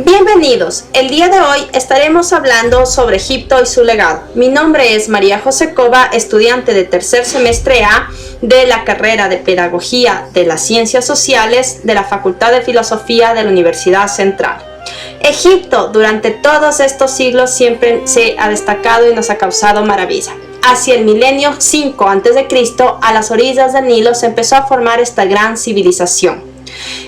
Bienvenidos, el día de hoy estaremos hablando sobre Egipto y su legado. Mi nombre es María José Cova, estudiante de tercer semestre A de la carrera de Pedagogía de las Ciencias Sociales de la Facultad de Filosofía de la Universidad Central. Egipto durante todos estos siglos siempre se ha destacado y nos ha causado maravilla. Hacia el milenio 5 a.C., a las orillas del Nilo se empezó a formar esta gran civilización.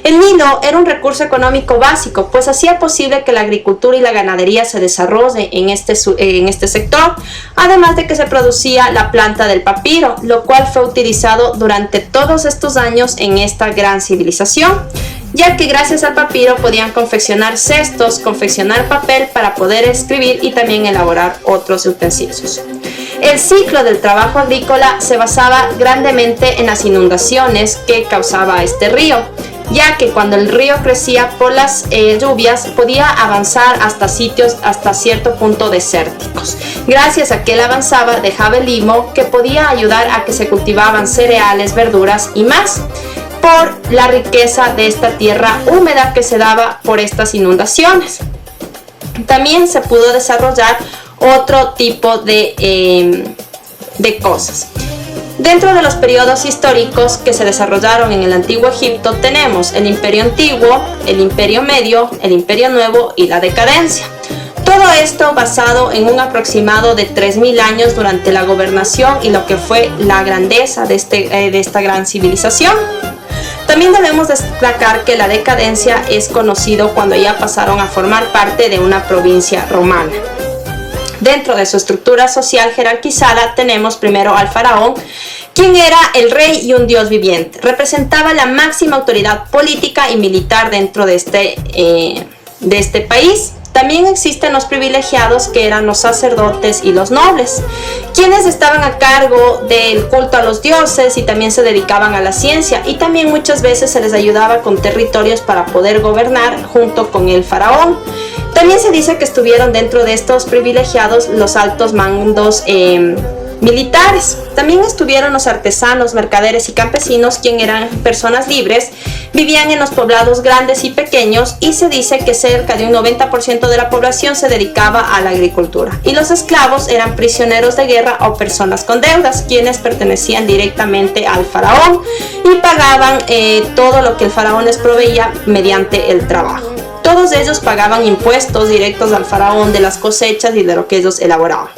El Nilo era un recurso económico básico, pues hacía posible que la agricultura y la ganadería se desarrolle en este sector, además de que se producía la planta del papiro, lo cual fue utilizado durante todos estos años en esta gran civilización, ya que gracias al papiro podían confeccionar cestos, confeccionar papel para poder escribir y también elaborar otros utensilios. El ciclo del trabajo agrícola se basaba grandemente en las inundaciones que causaba este río, ya que cuando el río crecía por las lluvias podía avanzar hasta cierto punto desérticos. Gracias a que él avanzaba dejaba el limo que podía ayudar a que se cultivaban cereales, verduras y más, por la riqueza de esta tierra húmeda que se daba por estas inundaciones. También se pudo desarrollar otro tipo de cosas. Dentro de los periodos históricos que se desarrollaron en el Antiguo Egipto tenemos el Imperio Antiguo, el Imperio Medio, el Imperio Nuevo y la decadencia. Todo esto basado en un aproximado de 3000 años durante la gobernación y lo que fue la grandeza de esta gran civilización. También debemos destacar que la decadencia es conocido cuando ya pasaron a formar parte de una provincia romana. Dentro de su estructura social jerarquizada tenemos primero al faraón, quien era el rey y un dios viviente. Representaba la máxima autoridad política y militar dentro de este país. También existen los privilegiados, que eran los sacerdotes y los nobles, quienes estaban a cargo del culto a los dioses y también se dedicaban a la ciencia, y también muchas veces se les ayudaba con territorios para poder gobernar junto con el faraón. También se dice que estuvieron dentro de estos privilegiados los altos mandos militares. También estuvieron los artesanos, mercaderes y campesinos, quienes eran personas libres, vivían en los poblados grandes y pequeños, y se dice que cerca de un 90% de la población se dedicaba a la agricultura. Y los esclavos eran prisioneros de guerra o personas con deudas, quienes pertenecían directamente al faraón y pagaban todo lo que el faraón les proveía mediante el trabajo. Todos ellos pagaban impuestos directos al faraón de las cosechas y de lo que ellos elaboraban.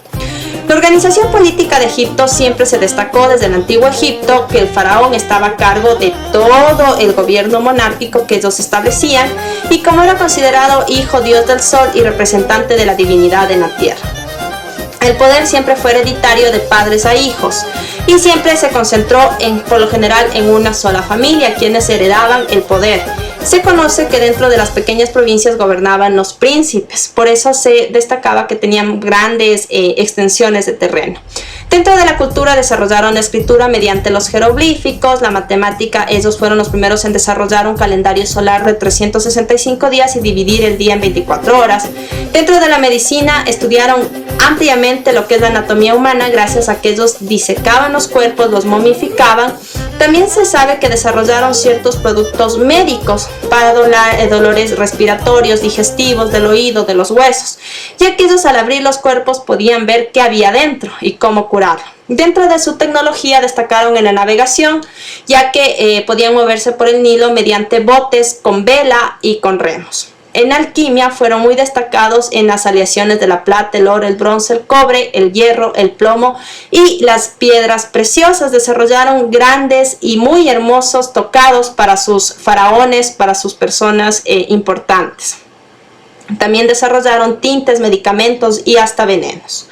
La organización política de Egipto siempre se destacó desde el Antiguo Egipto, que el faraón estaba a cargo de todo el gobierno monárquico que ellos establecían, y como era considerado hijo dios del sol y representante de la divinidad en la tierra. El poder siempre fue hereditario de padres a hijos y siempre se concentró por lo general en una sola familia, quienes heredaban el poder. Se conoce que dentro de las pequeñas provincias gobernaban los príncipes, por eso se destacaba que tenían grandes extensiones de terreno. Dentro de la cultura desarrollaron la escritura mediante los jeroglíficos, la matemática. Ellos fueron los primeros en desarrollar un calendario solar de 365 días y dividir el día en 24 horas. Dentro de la medicina estudiaron ampliamente lo que es la anatomía humana, gracias a que ellos disecaban los cuerpos, los momificaban. También se sabe que desarrollaron ciertos productos médicos para dolores respiratorios, digestivos, del oído, de los huesos, ya que ellos al abrir los cuerpos podían ver qué había dentro y cómo curarlo. Dentro de su tecnología destacaron en la navegación, ya que podían moverse por el Nilo mediante botes con vela y con remos. En alquimia fueron muy destacados en las aleaciones de la plata, el oro, el bronce, el cobre, el hierro, el plomo y las piedras preciosas. Desarrollaron grandes y muy hermosos tocados para sus faraones, para sus personas importantes. También desarrollaron tintes, medicamentos y hasta venenos.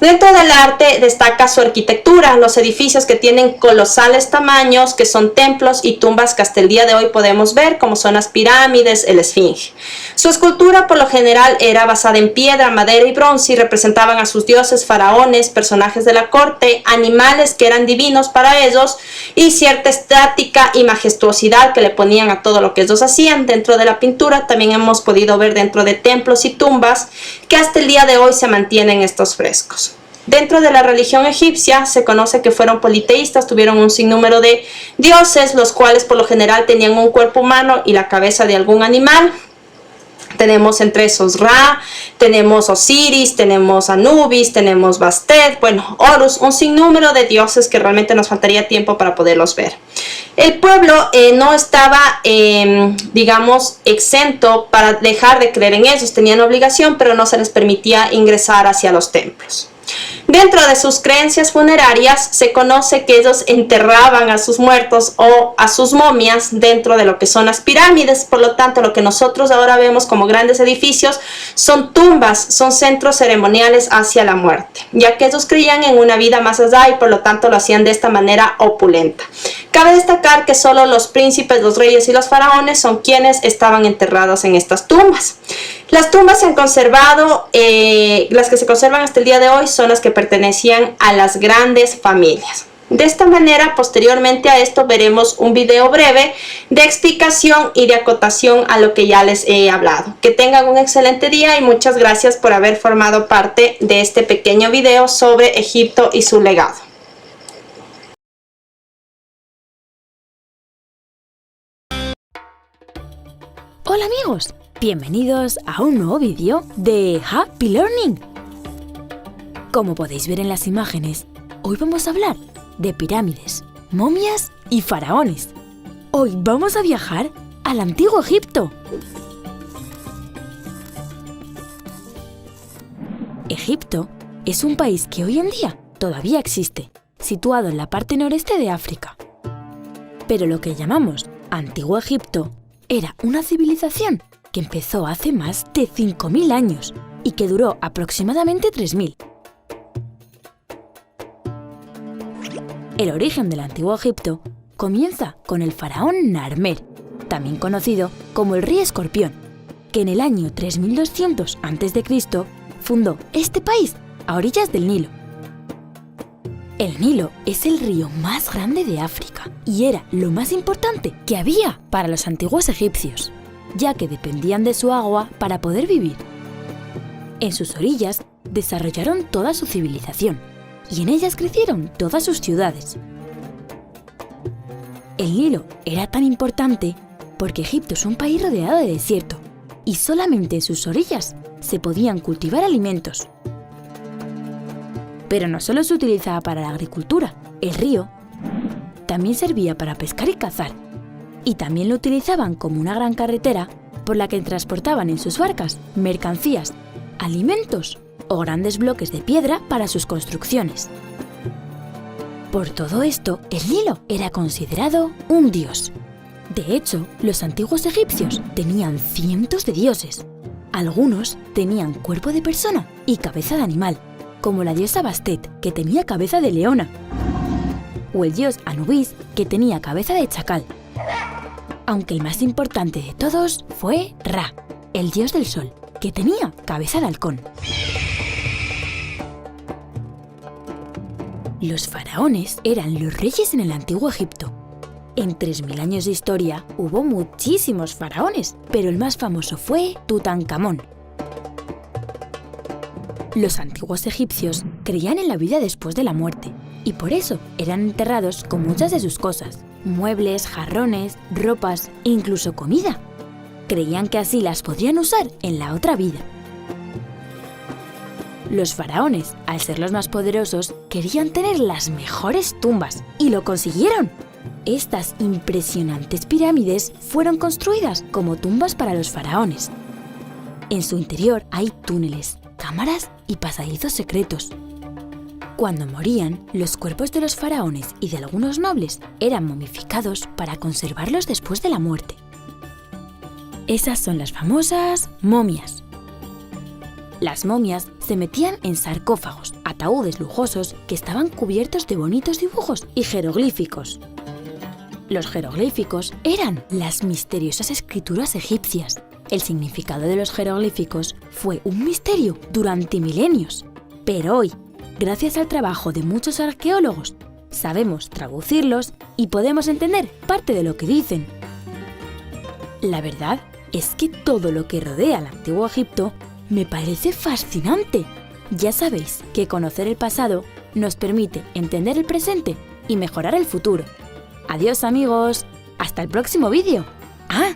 Dentro del arte destaca su arquitectura, los edificios que tienen colosales tamaños, que son templos y tumbas que hasta el día de hoy podemos ver, como son las pirámides, el esfinge. Su escultura por lo general era basada en piedra, madera y bronce, y representaban a sus dioses, faraones, personajes de la corte, animales que eran divinos para ellos, y cierta estática y majestuosidad que le ponían a todo lo que ellos hacían. Dentro de la pintura también hemos podido ver dentro de templos y tumbas que hasta el día de hoy se mantienen estos frescos. Dentro de la religión egipcia se conoce que fueron politeístas, tuvieron un sinnúmero de dioses, los cuales por lo general tenían un cuerpo humano y la cabeza de algún animal. Tenemos entre esos Ra, tenemos Osiris, tenemos Anubis, tenemos Bastet, bueno, Horus, un sinnúmero de dioses que realmente nos faltaría tiempo para poderlos ver. El pueblo no estaba, digamos, exento para dejar de creer en ellos. Tenían obligación, pero no se les permitía ingresar hacia los templos. Dentro de sus creencias funerarias se conoce que ellos enterraban a sus muertos o a sus momias dentro de lo que son las pirámides. Por lo tanto, lo que nosotros ahora vemos como grandes edificios son tumbas, son centros ceremoniales hacia la muerte, ya que ellos creían en una vida más allá y por lo tanto lo hacían de esta manera opulenta. Cabe destacar que solo los príncipes, los reyes y los faraones son quienes estaban enterrados en estas tumbas. Las tumbas se han conservado, las que se conservan hasta el día de hoy son las que pertenecían a las grandes familias. De esta manera, posteriormente a esto, veremos un video breve de explicación y de acotación a lo que ya les he hablado. Que tengan un excelente día y muchas gracias por haber formado parte de este pequeño video sobre Egipto y su legado. Hola amigos, bienvenidos a un nuevo vídeo de Happy Learning. Como podéis ver en las imágenes, hoy vamos a hablar de pirámides, momias y faraones. Hoy vamos a viajar al antiguo Egipto. Egipto es un país que hoy en día todavía existe, situado en la parte noreste de África. Pero lo que llamamos Antiguo Egipto era una civilización que empezó hace más de 5.000 años y que duró aproximadamente 3.000. El origen del Antiguo Egipto comienza con el faraón Narmer, también conocido como el Rey Escorpión, que en el año 3200 a.C. fundó este país a orillas del Nilo. El Nilo es el río más grande de África y era lo más importante que había para los antiguos egipcios, ya que dependían de su agua para poder vivir. En sus orillas desarrollaron toda su civilización y en ellas crecieron todas sus ciudades. El Nilo era tan importante porque Egipto es un país rodeado de desierto y solamente en sus orillas se podían cultivar alimentos. Pero no solo se utilizaba para la agricultura, el río también servía para pescar y cazar, y también lo utilizaban como una gran carretera por la que transportaban en sus barcas mercancías, alimentos o grandes bloques de piedra para sus construcciones. Por todo esto, el Nilo era considerado un dios. De hecho, los antiguos egipcios tenían cientos de dioses. Algunos tenían cuerpo de persona y cabeza de animal, como la diosa Bastet, que tenía cabeza de leona, o el dios Anubis, que tenía cabeza de chacal. Aunque el más importante de todos fue Ra, el dios del sol, que tenía cabeza de halcón. Los faraones eran los reyes en el antiguo Egipto. En 3.000 años de historia hubo muchísimos faraones, pero el más famoso fue Tutankamón. Los antiguos egipcios creían en la vida después de la muerte y por eso eran enterrados con muchas de sus cosas, muebles, jarrones, ropas e incluso comida. Creían que así las podrían usar en la otra vida. Los faraones, al ser los más poderosos, querían tener las mejores tumbas y lo consiguieron. Estas impresionantes pirámides fueron construidas como tumbas para los faraones. En su interior hay túneles, cámaras y pasadizos secretos. Cuando morían, los cuerpos de los faraones y de algunos nobles eran momificados para conservarlos después de la muerte. Esas son las famosas momias. Las momias se metían en sarcófagos, ataúdes lujosos que estaban cubiertos de bonitos dibujos y jeroglíficos. Los jeroglíficos eran las misteriosas escrituras egipcias. El significado de los jeroglíficos fue un misterio durante milenios, pero hoy, gracias al trabajo de muchos arqueólogos, sabemos traducirlos y podemos entender parte de lo que dicen. La verdad es que todo lo que rodea al antiguo Egipto me parece fascinante. Ya sabéis que conocer el pasado nos permite entender el presente y mejorar el futuro. Adiós amigos, hasta el próximo vídeo. ¡Ah!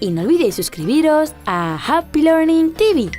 Y no olvidéis suscribiros a Happy Learning TV.